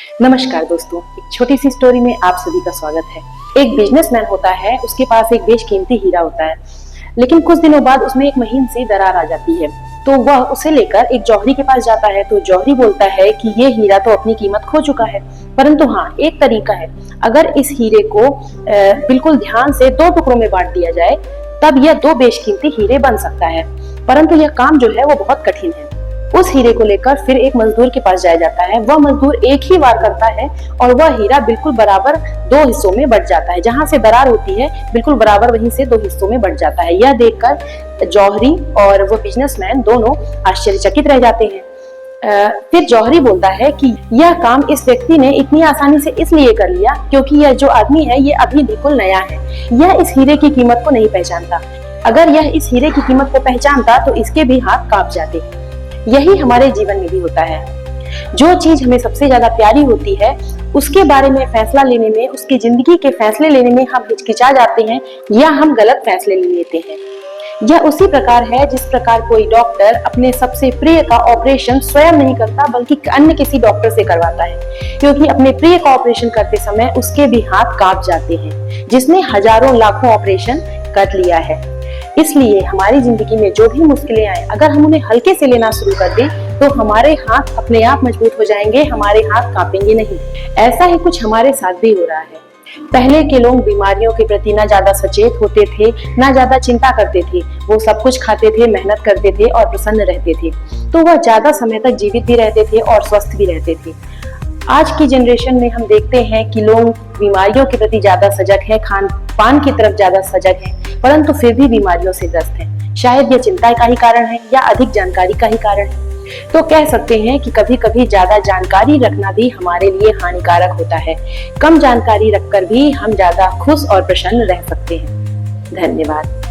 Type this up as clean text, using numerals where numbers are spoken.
नमस्कार दोस्तों, एक छोटी सी स्टोरी में आप सभी का स्वागत है। एक बिजनेसमैन होता है, उसके पास एक बेशकीमती हीरा होता है, लेकिन कुछ दिनों बाद उसमें एक महीन सी दरार आ जाती है। तो वह उसे लेकर एक जौहरी के पास जाता है। तो जौहरी बोलता है कि ये हीरा तो अपनी कीमत खो चुका है, परंतु हाँ, एक तरीका है। अगर इस हीरे को बिल्कुल ध्यान से दो टुकड़ों में बांट दिया जाए, तब यह दो बेशकीमती हीरे बन सकता है। परंतु यह काम जो है वो बहुत कठिन है। उस हीरे को लेकर फिर एक मजदूर के पास जाया जाता है। वह मजदूर एक ही वार करता है और वह हीरा बिल्कुल बराबर दो हिस्सों में बट जाता है। जहां से दरार होती है बिल्कुल बराबर वहीं से दो हिस्सों में बट जाता है। यह देखकर जौहरी और वो बिजनेसमैन दोनों आश्चर्यचकित रह जाते हैं। फिर जौहरी बोलता है कि यह काम इस व्यक्ति ने इतनी आसानी से इसलिए कर लिया क्योंकि यह जो आदमी है ये अभी बिल्कुल नया है। यह इस हीरे की कीमत को नहीं पहचानता। अगर यह इस हीरे की कीमत को पहचानता तो इसके भी हाथ कांप जाते। यही हमारे जीवन में भी होता है। जो चीज हमें सबसे ज्यादा प्यारी होती है, उसके बारे में फैसला लेने में, उसकी जिंदगी के फैसले लेने में हम हिचकिचा जाते हैं या हम गलत फैसले ले लेते हैं। यह उसी प्रकार है जिस प्रकार कोई डॉक्टर अपने सबसे प्रिय का ऑपरेशन स्वयं नहीं करता बल्कि अन्य किसी डॉक्टर से करवाता है, क्योंकि अपने प्रिय का ऑपरेशन करते समय उसके भी हाथ कांप जाते हैं, जिसने हजारों लाखों ऑपरेशन कर लिया है। इसलिए हमारी जिंदगी में जो भी मुश्किलें आए, अगर हम उन्हें हल्के से लेना शुरू कर दें तो हमारे हाथ अपने आप मजबूत हो जाएंगे, हमारे हाथ कांपेंगे नहीं। ऐसा ही कुछ हमारे साथ भी हो रहा है। पहले के लोग बीमारियों के प्रति ना ज्यादा सचेत होते थे, ना ज्यादा चिंता करते थे। वो सब कुछ खाते थे, मेहनत करते थे और प्रसन्न रहते थे, तो वह ज्यादा समय तक जीवित भी रहते थे और स्वस्थ भी रहते थे। आज की जनरेशन में हम देखते हैं कि लोग बीमारियों के प्रति ज्यादा सजग है, खान पान की तरफ ज्यादा सजग है, परंतु फिर भी बीमारियों से ग्रस्त हैं। शायद ये चिंता का ही कारण है या अधिक जानकारी का ही कारण है। तो कह सकते हैं कि कभी कभी ज्यादा जानकारी रखना भी हमारे लिए हानिकारक होता है। कम जानकारी रखकर भी हम ज्यादा खुश और प्रसन्न रह सकते हैं। धन्यवाद।